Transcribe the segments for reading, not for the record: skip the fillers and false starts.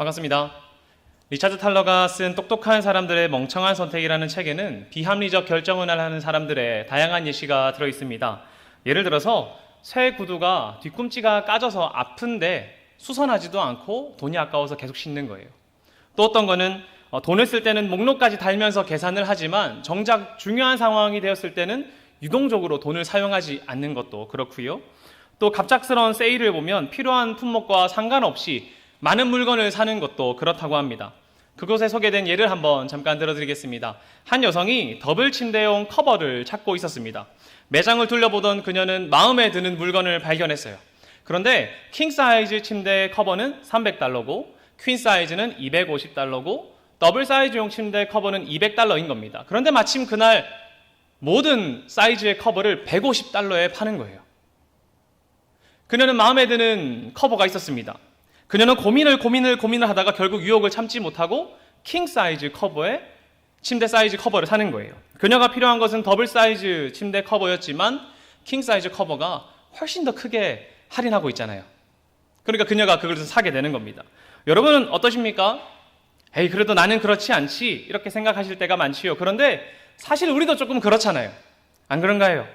반갑습니다. 리차드 탈러가 쓴 똑똑한 사람들의 멍청한 선택이라는 책에는 비합리적 결정을 하는 사람들의 다양한 예시가 들어있습니다. 예를 들어서 새 구두가 뒤꿈치가 까져서 아픈데 수선하지도 않고 돈이 아까워서 계속 신는 거예요. 또 어떤 거는 돈을 쓸 때는 목록까지 달면서 계산을 하지만 정작 중요한 상황이 되었을 때는 유동적으로 돈을 사용하지 않는 것도 그렇고요. 또 갑작스러운 세일을 보면 필요한 품목과 상관없이 많은 물건을 사는 것도 그렇다고 합니다. 그곳에 소개된 예를 한번 잠깐 들어드리겠습니다. 한 여성이 더블 침대용 커버를 찾고 있었습니다. 매장을 둘러보던 그녀는 마음에 드는 물건을 발견했어요. 그런데 킹 사이즈 침대 커버는 $300고 퀸 사이즈는 $250고 더블 사이즈용 침대 커버는 $200인 겁니다. 그런데 마침 그날 모든 사이즈의 커버를 $150에 파는 거예요. 그녀는 마음에 드는 커버가 있었습니다. 그녀는 고민을 하다가 결국 유혹을 참지 못하고 킹 사이즈 커버에 침대 사이즈 커버를 사는 거예요. 그녀가 필요한 것은 더블 사이즈 침대 커버였지만 킹 사이즈 커버가 훨씬 더 크게 할인하고 있잖아요. 그러니까 그녀가 그것을 사게 되는 겁니다. 여러분은 어떠십니까? 에이, 그래도 나는 그렇지 않지, 이렇게 생각하실 때가 많지요. 그런데 사실 우리도 조금 그렇잖아요. 안 그런가요?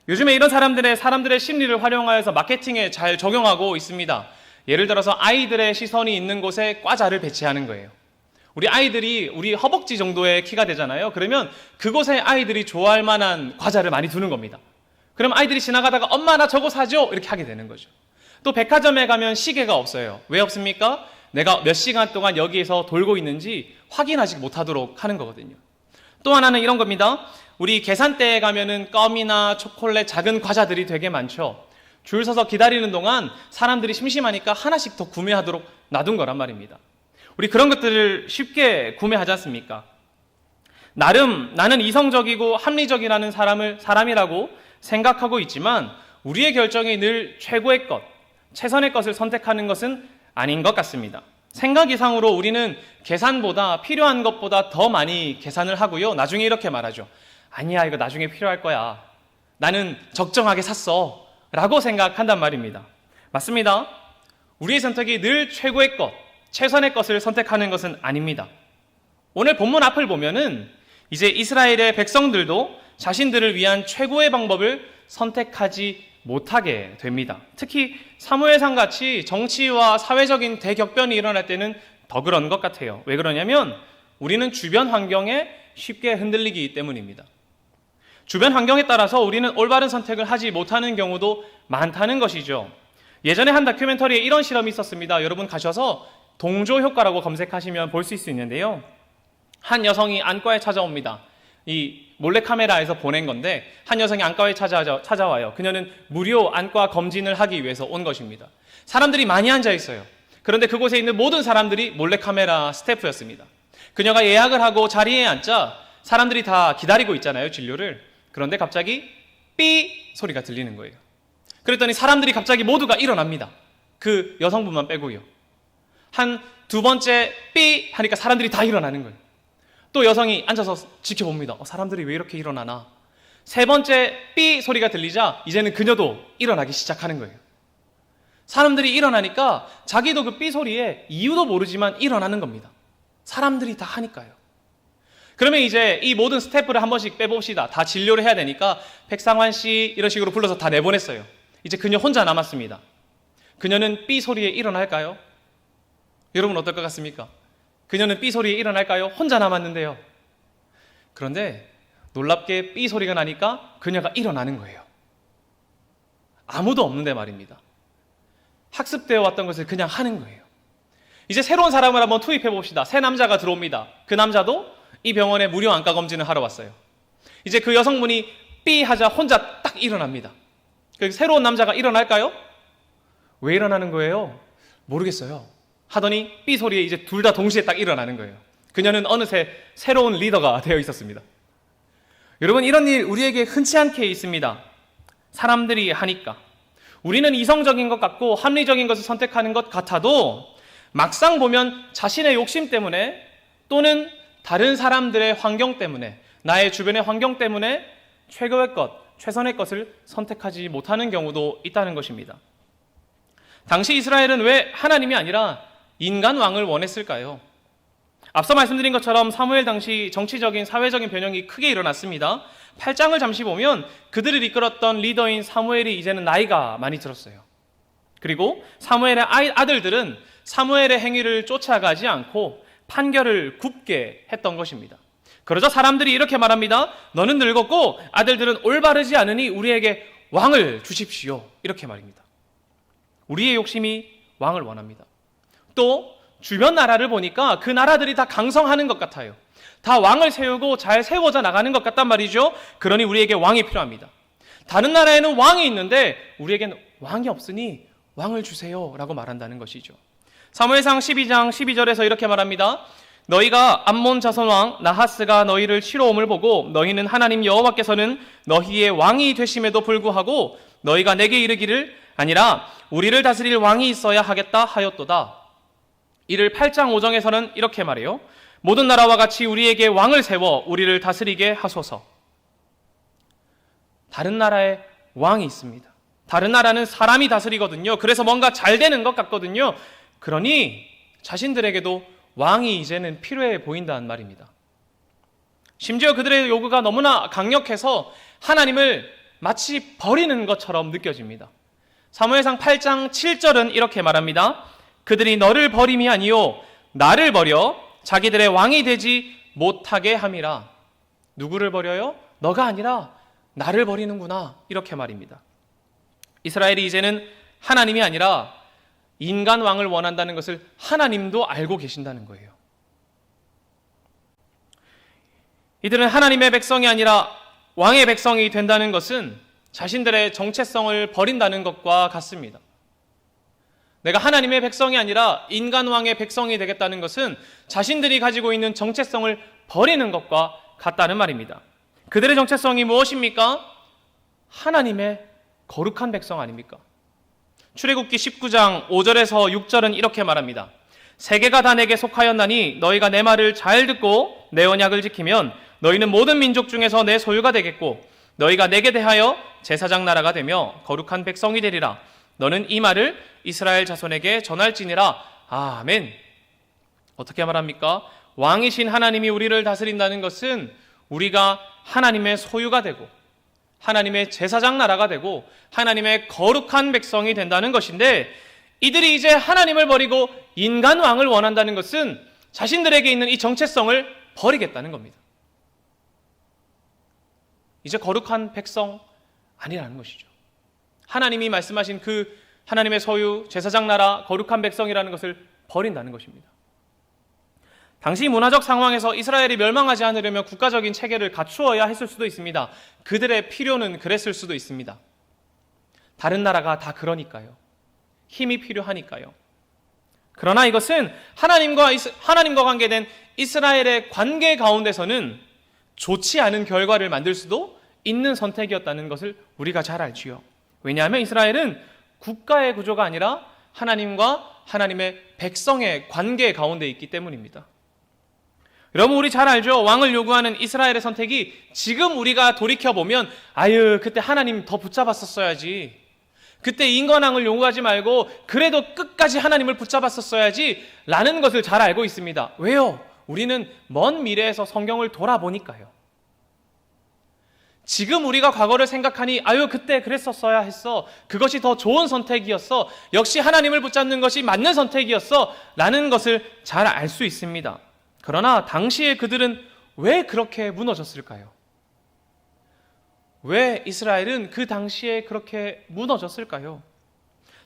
요즘에 이런 사람들의 심리를 활용하여서 마케팅에 잘 적용하고 있습니다. 예를 들어서 아이들의 시선이 있는 곳에 과자를 배치하는 거예요. 우리 아이들이 우리 허벅지 정도의 키가 되잖아요. 그러면 그곳에 아이들이 좋아할 만한 과자를 많이 두는 겁니다. 그럼 아이들이 지나가다가 엄마 나 저거 사줘, 이렇게 하게 되는 거죠. 또 백화점에 가면 시계가 없어요. 왜 없습니까? 내가 몇 시간 동안 여기에서 돌고 있는지 확인하지 못하도록 하는 거거든요. 또 하나는 이런 겁니다. 우리 계산대에 가면은 껌이나 초콜릿, 작은 과자들이 되게 많죠. 줄 서서 기다리는 동안 사람들이 심심하니까 하나씩 더 구매하도록 놔둔 거란 말입니다. 우리 그런 것들을 쉽게 구매하지 않습니까? 나름 나는 이성적이고 합리적이라는 사람이라고 생각하고 있지만 우리의 결정이 늘 최고의 것, 최선의 것을 선택하는 것은 아닌 것 같습니다. 생각 이상으로 우리는 계산보다 필요한 것보다 더 많이 계산을 하고요. 나중에 이렇게 말하죠. 아니야, 이거 나중에 필요할 거야. 나는 적정하게 샀어. 라고 생각한단 말입니다. 맞습니다. 우리의 선택이 늘 최고의 것, 최선의 것을 선택하는 것은 아닙니다. 오늘 본문 앞을 보면은 이제 이스라엘의 백성들도 자신들을 위한 최고의 방법을 선택하지 못하게 됩니다. 특히 사무엘상 같이 정치와 사회적인 대격변이 일어날 때는 더 그런 것 같아요. 왜 그러냐면 우리는 주변 환경에 쉽게 흔들리기 때문입니다. 주변 환경에 따라서 우리는 올바른 선택을 하지 못하는 경우도 많다는 것이죠. 예전에 한 다큐멘터리에 이런 실험이 있었습니다. 여러분 가셔서 동조 효과라고 검색하시면 볼 수 있는데요. 한 여성이 안과에 찾아옵니다. 이 몰래카메라에서 보낸 건데 한 여성이 안과에 찾아와요. 그녀는 무료 안과 검진을 하기 위해서 온 것입니다. 사람들이 많이 앉아 있어요. 그런데 그곳에 있는 모든 사람들이 몰래카메라 스태프였습니다. 그녀가 예약을 하고 자리에 앉자 사람들이 다 기다리고 있잖아요, 진료를. 그런데 갑자기 삐 소리가 들리는 거예요. 그랬더니 사람들이 갑자기 모두가 일어납니다. 그 여성분만 빼고요. 한 두 번째 삐 하니까 사람들이 다 일어나는 거예요. 또 여성이 앉아서 지켜봅니다. 사람들이 왜 이렇게 일어나나. 세 번째 삐 소리가 들리자 이제는 그녀도 일어나기 시작하는 거예요. 사람들이 일어나니까 자기도 그 삐 소리에 이유도 모르지만 일어나는 겁니다. 사람들이 다 하니까요. 그러면 이제 이 모든 스태프를 한 번씩 빼봅시다. 다 진료를 해야 되니까 백상환 씨 이런 식으로 불러서 다 내보냈어요. 이제 그녀 혼자 남았습니다. 그녀는 삐 소리에 일어날까요? 여러분 어떨 것 같습니까? 그녀는 삐 소리에 일어날까요? 혼자 남았는데요. 그런데 놀랍게 삐 소리가 나니까 그녀가 일어나는 거예요. 아무도 없는데 말입니다. 학습되어 왔던 것을 그냥 하는 거예요. 이제 새로운 사람을 한번 투입해 봅시다. 새 남자가 들어옵니다. 그 남자도 이 병원에 무료 안과 검진을 하러 왔어요. 이제 그 여성분이 삐 하자 혼자 딱 일어납니다. 새로운 남자가 일어날까요? 왜 일어나는 거예요? 모르겠어요. 하더니 삐 소리에 이제 둘 다 동시에 딱 일어나는 거예요. 그녀는 어느새 새로운 리더가 되어 있었습니다. 여러분, 이런 일 우리에게 흔치 않게 있습니다. 사람들이 하니까. 우리는 이성적인 것 같고 합리적인 것을 선택하는 것 같아도 막상 보면 자신의 욕심 때문에 또는 다른 사람들의 환경 때문에, 나의 주변의 환경 때문에 최고의 것, 최선의 것을 선택하지 못하는 경우도 있다는 것입니다. 당시 이스라엘은 왜 하나님이 아니라 인간 왕을 원했을까요? 앞서 말씀드린 것처럼 사무엘 당시 정치적인 사회적인 변형이 크게 일어났습니다. 8장을 잠시 보면 그들을 이끌었던 리더인 사무엘이 이제는 나이가 많이 들었어요. 그리고 사무엘의 아들들은 사무엘의 행위를 쫓아가지 않고 판결을 굽게 했던 것입니다. 그러자 사람들이 이렇게 말합니다. 너는 늙었고 아들들은 올바르지 않으니 우리에게 왕을 주십시오. 이렇게 말입니다. 우리의 욕심이 왕을 원합니다. 또 주변 나라를 보니까 그 나라들이 다 강성하는 것 같아요. 다 왕을 세우고 잘 세워져 나가는 것 같단 말이죠. 그러니 우리에게 왕이 필요합니다. 다른 나라에는 왕이 있는데 우리에겐 왕이 없으니 왕을 주세요 라고 말한다는 것이죠. 사무엘상 12장 12절에서 이렇게 말합니다. 너희가 암몬 자손 왕 나하스가 너희를 치러 옴을 보고 너희는 하나님 여호와께서는 너희의 왕이 되심에도 불구하고 너희가 내게 이르기를 아니라 우리를 다스릴 왕이 있어야 하겠다 하였도다. 이를 8장 5정에서는 이렇게 말해요. 모든 나라와 같이 우리에게 왕을 세워 우리를 다스리게 하소서. 다른 나라에 왕이 있습니다. 다른 나라는 사람이 다스리거든요. 그래서 뭔가 잘 되는 것 같거든요. 그러니 자신들에게도 왕이 이제는 필요해 보인다는 말입니다. 심지어 그들의 요구가 너무나 강력해서 하나님을 마치 버리는 것처럼 느껴집니다. 사무엘상 8장 7절은 이렇게 말합니다. 그들이 너를 버림이 아니요 나를 버려 자기들의 왕이 되지 못하게 함이라. 누구를 버려요? 너가 아니라 나를 버리는구나. 이렇게 말입니다. 이스라엘이 이제는 하나님이 아니라 인간 왕을 원한다는 것을 하나님도 알고 계신다는 거예요. 이들은 하나님의 백성이 아니라 왕의 백성이 된다는 것은 자신들의 정체성을 버린다는 것과 같습니다. 내가 하나님의 백성이 아니라 인간 왕의 백성이 되겠다는 것은 자신들이 가지고 있는 정체성을 버리는 것과 같다는 말입니다. 그들의 정체성이 무엇입니까? 하나님의 거룩한 백성 아닙니까? 출애굽기 19장 5절에서 6절은 이렇게 말합니다. 세계가 다 내게 속하였나니 너희가 내 말을 잘 듣고 내 언약을 지키면 너희는 모든 민족 중에서 내 소유가 되겠고 너희가 내게 대하여 제사장 나라가 되며 거룩한 백성이 되리라. 너는 이 말을 이스라엘 자손에게 전할지니라. 아멘. 어떻게 말합니까? 왕이신 하나님이 우리를 다스린다는 것은 우리가 하나님의 소유가 되고 하나님의 제사장 나라가 되고 하나님의 거룩한 백성이 된다는 것인데, 이들이 이제 하나님을 버리고 인간 왕을 원한다는 것은 자신들에게 있는 이 정체성을 버리겠다는 겁니다. 이제 거룩한 백성 아니라는 것이죠. 하나님이 말씀하신 그 하나님의 소유, 제사장 나라, 거룩한 백성이라는 것을 버린다는 것입니다. 당시 문화적 상황에서 이스라엘이 멸망하지 않으려면 국가적인 체계를 갖추어야 했을 수도 있습니다. 그들의 필요는 그랬을 수도 있습니다. 다른 나라가 다 그러니까요. 힘이 필요하니까요. 그러나 이것은 하나님과 관계된 이스라엘의 관계 가운데서는 좋지 않은 결과를 만들 수도 있는 선택이었다는 것을 우리가 잘 알지요. 왜냐하면 이스라엘은 국가의 구조가 아니라 하나님과 하나님의 백성의 관계 가운데 있기 때문입니다. 여러분, 우리 잘 알죠? 왕을 요구하는 이스라엘의 선택이 지금 우리가 돌이켜보면 아유, 그때 하나님 더 붙잡았었어야지, 그때 인간왕을 요구하지 말고 그래도 끝까지 하나님을 붙잡았었어야지 라는 것을 잘 알고 있습니다. 왜요? 우리는 먼 미래에서 성경을 돌아보니까요. 지금 우리가 과거를 생각하니 아유, 그때 그랬었어야 했어, 그것이 더 좋은 선택이었어, 역시 하나님을 붙잡는 것이 맞는 선택이었어 라는 것을 잘 알 수 있습니다. 그러나 당시에 그들은 왜 그렇게 무너졌을까요? 왜 이스라엘은 그 당시에 그렇게 무너졌을까요?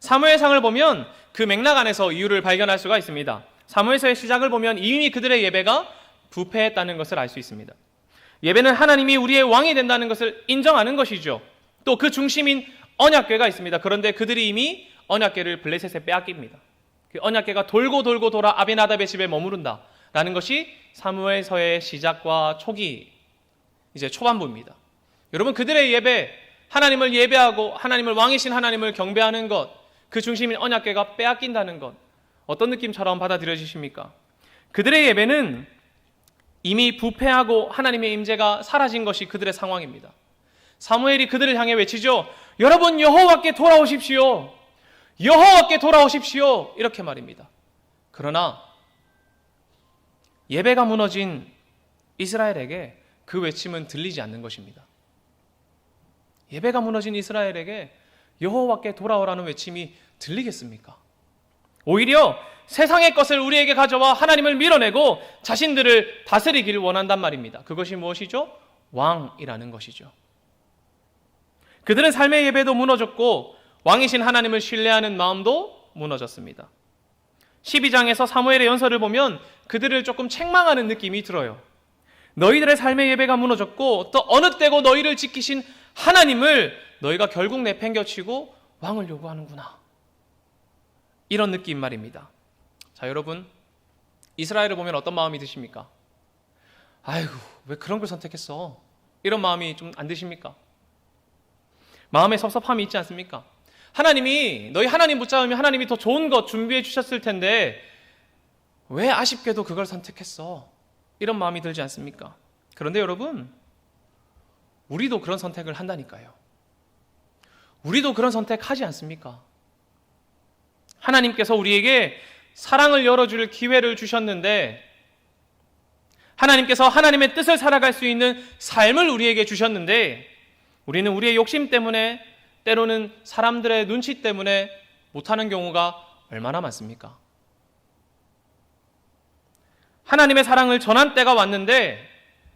사무엘상을 보면 그 맥락 안에서 이유를 발견할 수가 있습니다. 사무엘서의 시작을 보면 이미 그들의 예배가 부패했다는 것을 알 수 있습니다. 예배는 하나님이 우리의 왕이 된다는 것을 인정하는 것이죠. 또 그 중심인 언약궤가 있습니다. 그런데 그들이 이미 언약궤를 블레셋에 빼앗깁니다. 그 언약궤가 돌고 돌아 아비나답의 집에 머무른다 라는 것이 사무엘서의 시작과 초기, 이제 초반부입니다. 여러분, 그들의 예배, 하나님을 예배하고 하나님을 왕이신 하나님을 경배하는 것, 그 중심인 언약궤가 빼앗긴다는 것, 어떤 느낌처럼 받아들여지십니까? 그들의 예배는 이미 부패하고 하나님의 임재가 사라진 것이 그들의 상황입니다. 사무엘이 그들을 향해 외치죠. 여러분, 여호와께 돌아오십시오. 여호와께 돌아오십시오. 이렇게 말입니다. 그러나 예배가 무너진 이스라엘에게 그 외침은 들리지 않는 것입니다. 예배가 무너진 이스라엘에게 여호와께 돌아오라는 외침이 들리겠습니까? 오히려 세상의 것을 우리에게 가져와 하나님을 밀어내고 자신들을 다스리기를 원한단 말입니다. 그것이 무엇이죠? 왕이라는 것이죠. 그들은 삶의 예배도 무너졌고 왕이신 하나님을 신뢰하는 마음도 무너졌습니다. 12장에서 사무엘의 연설을 보면 그들을 조금 책망하는 느낌이 들어요. 너희들의 삶의 예배가 무너졌고 또 어느 때고 너희를 지키신 하나님을 너희가 결국 내팽겨치고 왕을 요구하는구나. 이런 느낌 말입니다. 자, 여러분, 이스라엘을 보면 어떤 마음이 드십니까? 아이고, 왜 그런 걸 선택했어? 이런 마음이 좀 안 드십니까? 마음에 섭섭함이 있지 않습니까? 하나님이, 너희 하나님 붙잡으면 하나님이 더 좋은 것 준비해 주셨을 텐데 왜 아쉽게도 그걸 선택했어? 이런 마음이 들지 않습니까? 그런데 여러분, 우리도 그런 선택을 한다니까요. 우리도 그런 선택하지 않습니까? 하나님께서 우리에게 사랑을 열어줄 기회를 주셨는데, 하나님께서 하나님의 뜻을 살아갈 수 있는 삶을 우리에게 주셨는데, 우리는 우리의 욕심 때문에, 때로는 사람들의 눈치 때문에 못하는 경우가 얼마나 많습니까? 하나님의 사랑을 전할 때가 왔는데,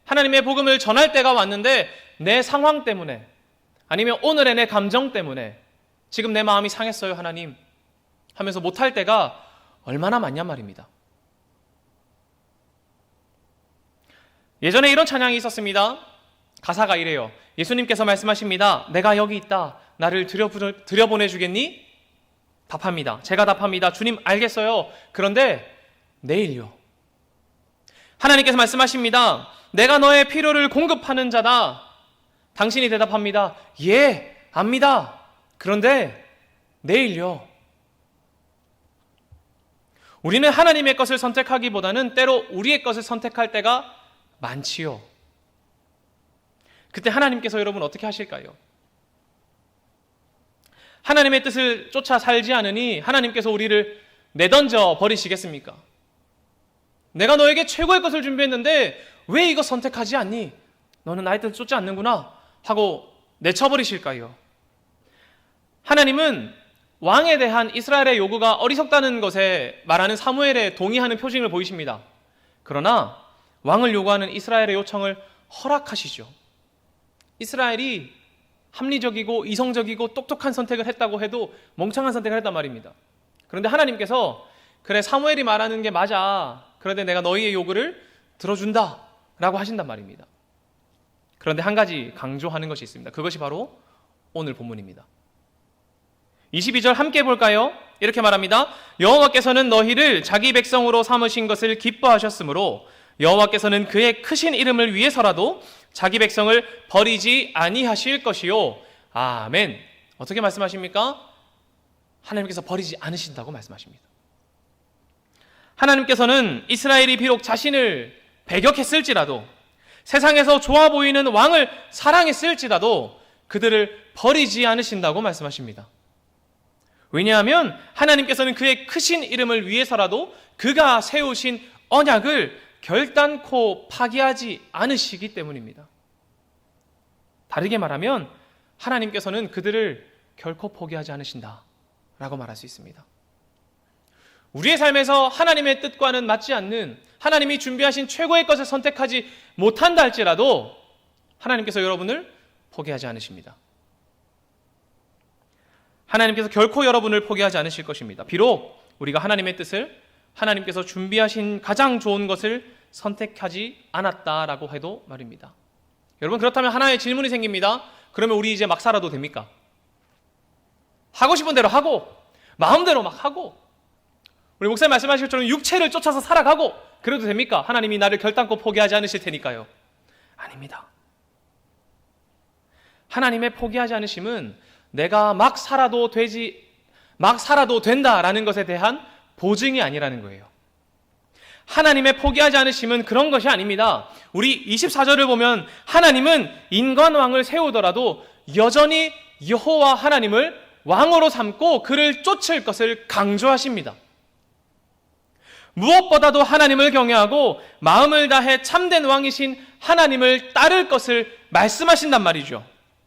하나님의 복음을 전할 때가 왔는데 내 상황 때문에, 아니면 오늘의 내 감정 때문에 지금 내 마음이 상했어요 하나님 하면서 못할 때가 얼마나 많냔 말입니다. 예전에 이런 찬양이 있었습니다. 가사가 이래요. 예수님께서 말씀하십니다. 내가 여기 있다. 나를 들여보내주겠니? 답합니다. 제가 답합니다. 주님 알겠어요. 그런데 내일요. 하나님께서 말씀하십니다. 내가 너의 필요를 공급하는 자다. 당신이 대답합니다. 예, 압니다. 그런데 내일요. 우리는 하나님의 것을 선택하기보다는 때로 우리의 것을 선택할 때가 많지요. 그때 하나님께서 여러분 어떻게 하실까요? 하나님의 뜻을 쫓아 살지 않으니 하나님께서 우리를 내던져 버리시겠습니까? 내가 너에게 최고의 것을 준비했는데 왜 이거 선택하지 않니? 너는 나의 뜻을 쫓지 않는구나 하고 내쳐버리실까요? 하나님은 왕에 대한 이스라엘의 요구가 어리석다는 것에 말하는 사무엘에 동의하는 표징을 보이십니다. 그러나 왕을 요구하는 이스라엘의 요청을 허락하시죠. 이스라엘이 합리적이고 이성적이고 똑똑한 선택을 했다고 해도 멍청한 선택을 했단 말입니다. 그런데 하나님께서 그래 사무엘이 말하는 게 맞아. 그런데 내가 너희의 요구를 들어준다 라고 하신단 말입니다. 그런데 한 가지 강조하는 것이 있습니다. 그것이 바로 오늘 본문입니다. 22절 함께 볼까요? 이렇게 말합니다. 여호와께서는 너희를 자기 백성으로 삼으신 것을 기뻐하셨으므로 여호와께서는 그의 크신 이름을 위해서라도 자기 백성을 버리지 아니하실 것이요. 아멘. 어떻게 말씀하십니까? 하나님께서 버리지 않으신다고 말씀하십니다. 하나님께서는 이스라엘이 비록 자신을 배격했을지라도, 세상에서 좋아 보이는 왕을 사랑했을지라도 그들을 버리지 않으신다고 말씀하십니다. 왜냐하면 하나님께서는 그의 크신 이름을 위해서라도 그가 세우신 언약을 결단코 파기하지 않으시기 때문입니다. 다르게 말하면 하나님께서는 그들을 결코 포기하지 않으신다라고 말할 수 있습니다. 우리의 삶에서 하나님의 뜻과는 맞지 않는, 하나님이 준비하신 최고의 것을 선택하지 못한다 할지라도 하나님께서 여러분을 포기하지 않으십니다. 하나님께서 결코 여러분을 포기하지 않으실 것입니다. 비록 우리가 하나님의 뜻을, 하나님께서 준비하신 가장 좋은 것을 선택하지 않았다라고 해도 말입니다. 여러분, 그렇다면 하나의 질문이 생깁니다. 그러면 우리 이제 막 살아도 됩니까? 하고 싶은 대로 하고 마음대로 막 하고 우리 목사님 말씀하신 것처럼 육체를 쫓아서 살아가고 그래도 됩니까? 하나님이 나를 결단코 포기하지 않으실 테니까요. 아닙니다. 하나님의 포기하지 않으심은 내가 막 살아도 된다라는 것에 대한 보증이 아니라는 거예요. 하나님의 포기하지 않으심은 그런 것이 아닙니다. 우리 24절을 보면 하나님은 인간왕을 세우더라도 여전히 여호와 하나님을 왕으로 삼고 그를 쫓을 것을 강조하십니다. 무엇보다도 하나님을 경외하고 마음을 다해 참된 왕이신 하나님을 따를 것을 말씀하신단 말이죠.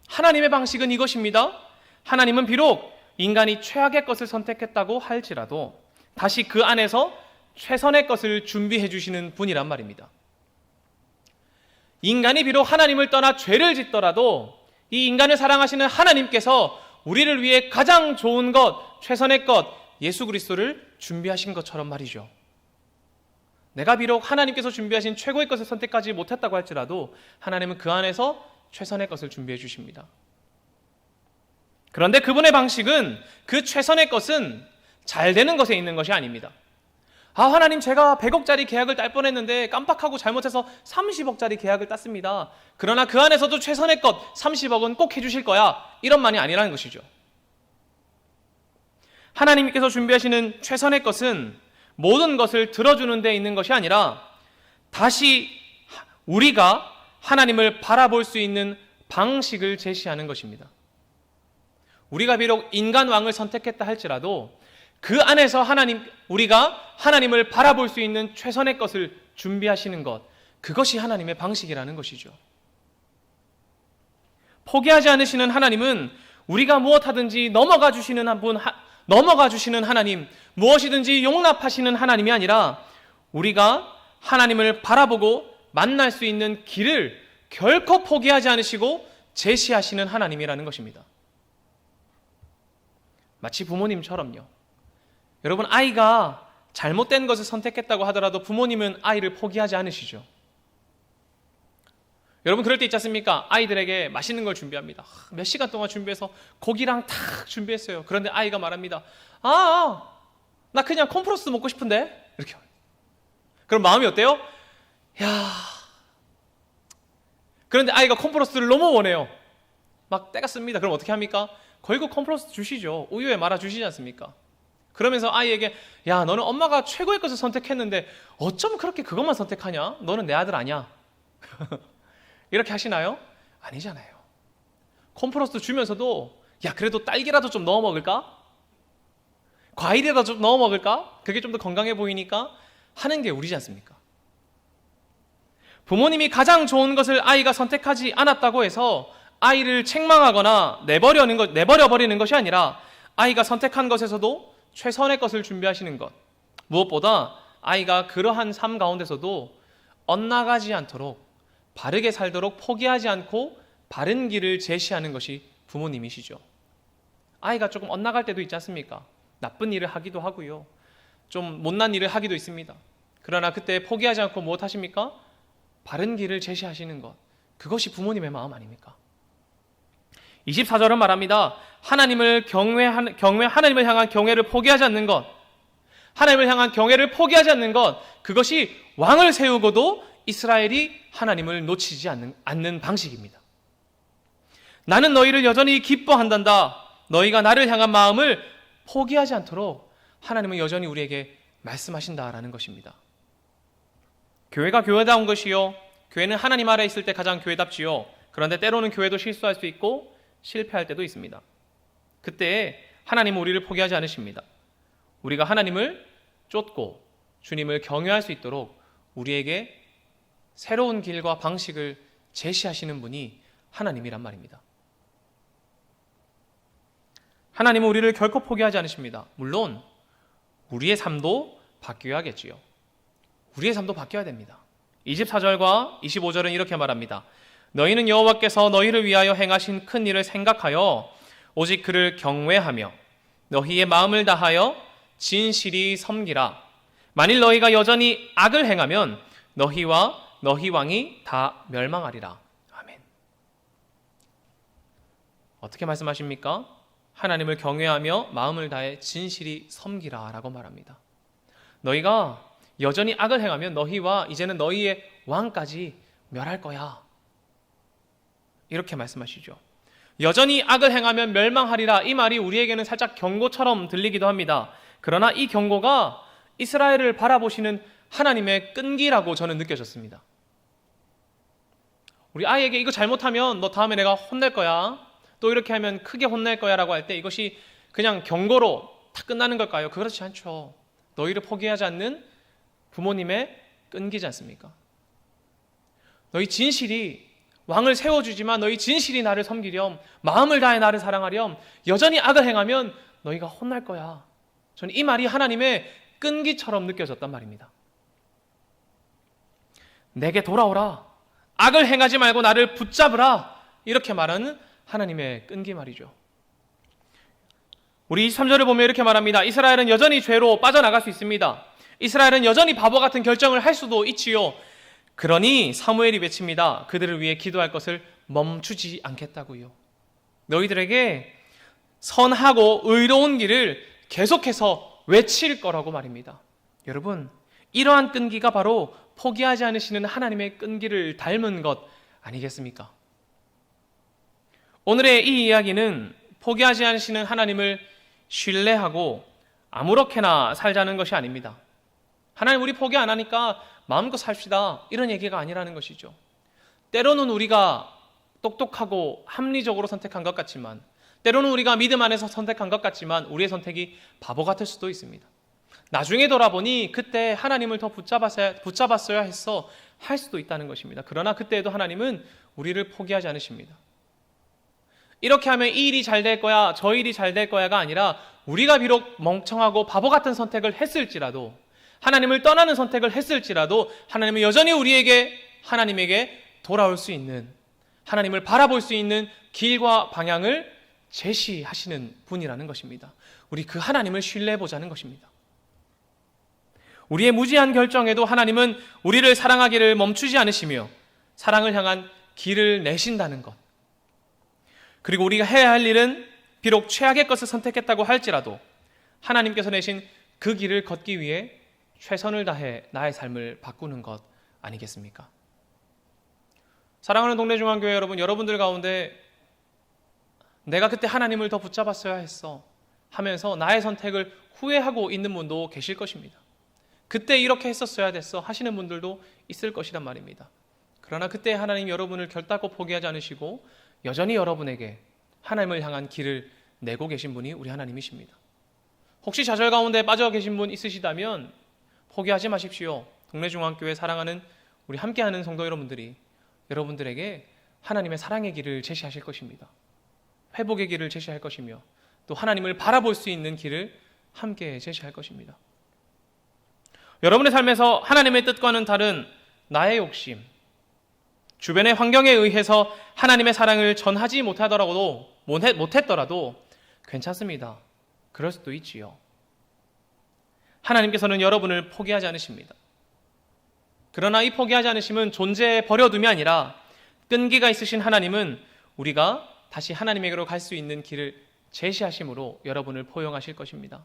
하나님의 방식은 이것입니다. 하나님은 비록 인간이 최악의 것을 선택했다고 할지라도 다시 그 안에서 최선의 것을 준비해 주시는 분이란 말입니다. 인간이 비록 하나님을 떠나 죄를 짓더라도 이 인간을 사랑하시는 하나님께서 우리를 위해 가장 좋은 것, 최선의 것, 예수 그리스도를 준비하신 것처럼 말이죠. 내가 비록 하나님께서 준비하신 최고의 것을 선택하지 못했다고 할지라도 하나님은 그 안에서 최선의 것을 준비해 주십니다. 그런데 그분의 방식은 그 최선의 것은 잘 되는 것에 있는 것이 아닙니다. 하나님, 제가 100억짜리 계약을 딸 뻔했는데 깜빡하고 잘못해서 30억짜리 계약을 땄습니다. 그러나 그 안에서도 최선의 것 30억은 꼭 해주실 거야, 이런 말이 아니라는 것이죠. 하나님께서 준비하시는 최선의 것은 모든 것을 들어주는 데 있는 것이 아니라 다시 우리가 하나님을 바라볼 수 있는 방식을 제시하는 것입니다. 우리가 비록 인간 왕을 선택했다 할지라도 그 안에서 우리가 하나님을 바라볼 수 있는 최선의 것을 준비하시는 것, 그것이 하나님의 방식이라는 것이죠. 포기하지 않으시는 하나님은 우리가 무엇하든지 넘어가 주시는 하나님, 무엇이든지 용납하시는 하나님이 아니라 우리가 하나님을 바라보고 만날 수 있는 길을 결코 포기하지 않으시고 제시하시는 하나님이라는 것입니다. 마치 부모님처럼요. 여러분, 아이가 잘못된 것을 선택했다고 하더라도 부모님은 아이를 포기하지 않으시죠. 여러분, 그럴 때 있지 않습니까? 아이들에게 맛있는 걸 준비합니다. 몇 시간 동안 준비해서 고기랑 탁 준비했어요. 그런데 아이가 말합니다. 나 그냥 콤프로스 먹고 싶은데? 이렇게. 그럼 마음이 어때요? 그런데 아이가 콤프로스를 너무 원해요. 막 때가 씁니다. 그럼 어떻게 합니까? 결국 콤프로스 주시죠. 우유에 말아 주시지 않습니까? 그러면서 아이에게, 너는 엄마가 최고의 것을 선택했는데 어쩜 그렇게 그것만 선택하냐? 너는 내 아들 아니야. 이렇게 하시나요? 아니잖아요. 콤프로스 주면서도 그래도 딸기라도 좀 넣어 먹을까? 과일이라도 좀 넣어 먹을까? 그게 좀 더 건강해 보이니까 하는 게 우리지 않습니까? 부모님이 가장 좋은 것을 아이가 선택하지 않았다고 해서 아이를 책망하거나 내버려버리는 것이 아니라 아이가 선택한 것에서도 최선의 것을 준비하시는 것, 무엇보다 아이가 그러한 삶 가운데서도 엇나가지 않도록 바르게 살도록 포기하지 않고 바른 길을 제시하는 것이 부모님이시죠. 아이가 조금 엇나갈 때도 있지 않습니까? 나쁜 일을 하기도 하고요, 좀 못난 일을 하기도 있습니다. 그러나 그때 포기하지 않고 무엇 하십니까? 바른 길을 제시하시는 것, 그것이 부모님의 마음 아닙니까? 24절은 말합니다. 하나님을 향한 경외를 포기하지 않는 것, 하나님을 향한 경외를 포기하지 않는 것, 그것이 왕을 세우고도 이스라엘이 하나님을 놓치지 않는 방식입니다. 나는 너희를 여전히 기뻐한단다. 너희가 나를 향한 마음을 포기하지 않도록 하나님은 여전히 우리에게 말씀하신다라는 것입니다. 교회가 교회다운 것이요, 교회는 하나님 아래 있을 때 가장 교회답지요. 그런데 때로는 교회도 실수할 수 있고 실패할 때도 있습니다. 그때 하나님은 우리를 포기하지 않으십니다. 우리가 하나님을 쫓고 주님을 경외할 수 있도록 우리에게 새로운 길과 방식을 제시하시는 분이 하나님이란 말입니다. 하나님은 우리를 결코 포기하지 않으십니다. 물론 우리의 삶도 바뀌어야겠지요. 우리의 삶도 바뀌어야 됩니다. 24절과 25절은 이렇게 말합니다. 너희는 여호와께서 너희를 위하여 행하신 큰 일을 생각하여 오직 그를 경외하며 너희의 마음을 다하여 진실이 섬기라. 만일 너희가 여전히 악을 행하면 너희와 너희 왕이 다 멸망하리라. 아멘. 어떻게 말씀하십니까? 하나님을 경외하며 마음을 다해 진실이 섬기라 라고 말합니다. 너희가 여전히 악을 행하면 너희와 이제는 너희의 왕까지 멸할 거야, 이렇게 말씀하시죠. 여전히 악을 행하면 멸망하리라, 이 말이 우리에게는 살짝 경고처럼 들리기도 합니다. 그러나 이 경고가 이스라엘을 바라보시는 하나님의 끈기라고 저는 느껴졌습니다. 우리 아이에게 이거 잘못하면 너 다음에 내가 혼낼 거야, 또 이렇게 하면 크게 혼낼 거야 라고 할 때 이것이 그냥 경고로 다 끝나는 걸까요? 그렇지 않죠. 너희를 포기하지 않는 부모님의 끈기지 않습니까? 너희 진실이 왕을 세워주지만 너희 진실이 나를 섬기렴, 마음을 다해 나를 사랑하렴, 여전히 악을 행하면 너희가 혼날 거야. 저는 이 말이 하나님의 끈기처럼 느껴졌단 말입니다. 내게 돌아오라, 악을 행하지 말고 나를 붙잡으라, 이렇게 말하는 하나님의 끈기 말이죠. 우리 23절을 보면 이렇게 말합니다. 이스라엘은 여전히 죄로 빠져나갈 수 있습니다. 이스라엘은 여전히 바보 같은 결정을 할 수도 있지요. 그러니 사무엘이 외칩니다. 그들을 위해 기도할 것을 멈추지 않겠다고요. 너희들에게 선하고 의로운 길을 계속해서 외칠 거라고 말입니다. 여러분, 이러한 끈기가 바로 포기하지 않으시는 하나님의 끈기를 닮은 것 아니겠습니까? 오늘의 이 이야기는 포기하지 않으시는 하나님을 신뢰하고 아무렇게나 살자는 것이 아닙니다. 하나님, 우리 포기 안 하니까 마음껏 삽시다, 이런 얘기가 아니라는 것이죠. 때로는 우리가 똑똑하고 합리적으로 선택한 것 같지만, 때로는 우리가 믿음 안에서 선택한 것 같지만 우리의 선택이 바보 같을 수도 있습니다. 나중에 돌아보니 그때 하나님을 더 붙잡았어야 했어 할 수도 있다는 것입니다. 그러나 그때에도 하나님은 우리를 포기하지 않으십니다. 이렇게 하면 이 일이 잘 될 거야, 저 일이 잘 될 거야가 아니라, 우리가 비록 멍청하고 바보 같은 선택을 했을지라도, 하나님을 떠나는 선택을 했을지라도 하나님은 여전히 우리에게 하나님에게 돌아올 수 있는, 하나님을 바라볼 수 있는 길과 방향을 제시하시는 분이라는 것입니다. 우리 그 하나님을 신뢰해보자는 것입니다. 우리의 무지한 결정에도 하나님은 우리를 사랑하기를 멈추지 않으시며 사랑을 향한 길을 내신다는 것, 그리고 우리가 해야 할 일은 비록 최악의 것을 선택했다고 할지라도 하나님께서 내신 그 길을 걷기 위해 최선을 다해 나의 삶을 바꾸는 것 아니겠습니까? 사랑하는 동래중앙교회 여러분, 여러분들 가운데 내가 그때 하나님을 더 붙잡았어야 했어 하면서 나의 선택을 후회하고 있는 분도 계실 것입니다. 그때 이렇게 했었어야 됐어 하시는 분들도 있을 것이란 말입니다. 그러나 그때 하나님 여러분을 결단코 포기하지 않으시고 여전히 여러분에게 하나님을 향한 길을 내고 계신 분이 우리 하나님이십니다. 혹시 좌절 가운데 빠져 계신 분 있으시다면 포기하지 마십시오. 동래중앙교회 사랑하는 우리 함께하는 성도 여러분들이 여러분들에게 하나님의 사랑의 길을 제시하실 것입니다. 회복의 길을 제시할 것이며 또 하나님을 바라볼 수 있는 길을 함께 제시할 것입니다. 여러분의 삶에서 하나님의 뜻과는 다른 나의 욕심, 주변의 환경에 의해서 하나님의 사랑을 전하지 못했더라도 괜찮습니다. 그럴 수도 있지요. 하나님께서는 여러분을 포기하지 않으십니다. 그러나 이 포기하지 않으심은 존재에 버려둠이 아니라 끈기가 있으신 하나님은 우리가 다시 하나님에게로 갈 수 있는 길을 제시하심으로 여러분을 포용하실 것입니다.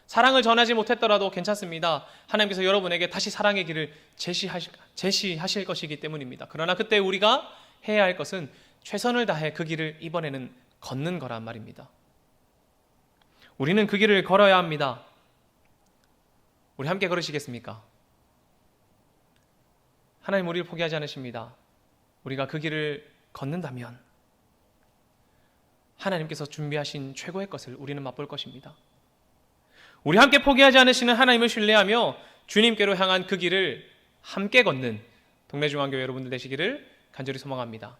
사랑을 전하지 못했더라도 괜찮습니다. 하나님께서 여러분에게 다시 사랑의 길을 제시하실 것이기 때문입니다. 그러나 그때 우리가 해야 할 것은 최선을 다해 그 길을 이번에는 걷는 거란 말입니다. 우리는 그 길을 걸어야 합니다. 우리 함께 걸으시겠습니까? 하나님 우리를 포기하지 않으십니다. 우리가 그 길을 걷는다면 하나님께서 준비하신 최고의 것을 우리는 맛볼 것입니다. 우리 함께 포기하지 않으시는 하나님을 신뢰하며 주님께로 향한 그 길을 함께 걷는 동래중앙교회 여러분들 되시기를 간절히 소망합니다.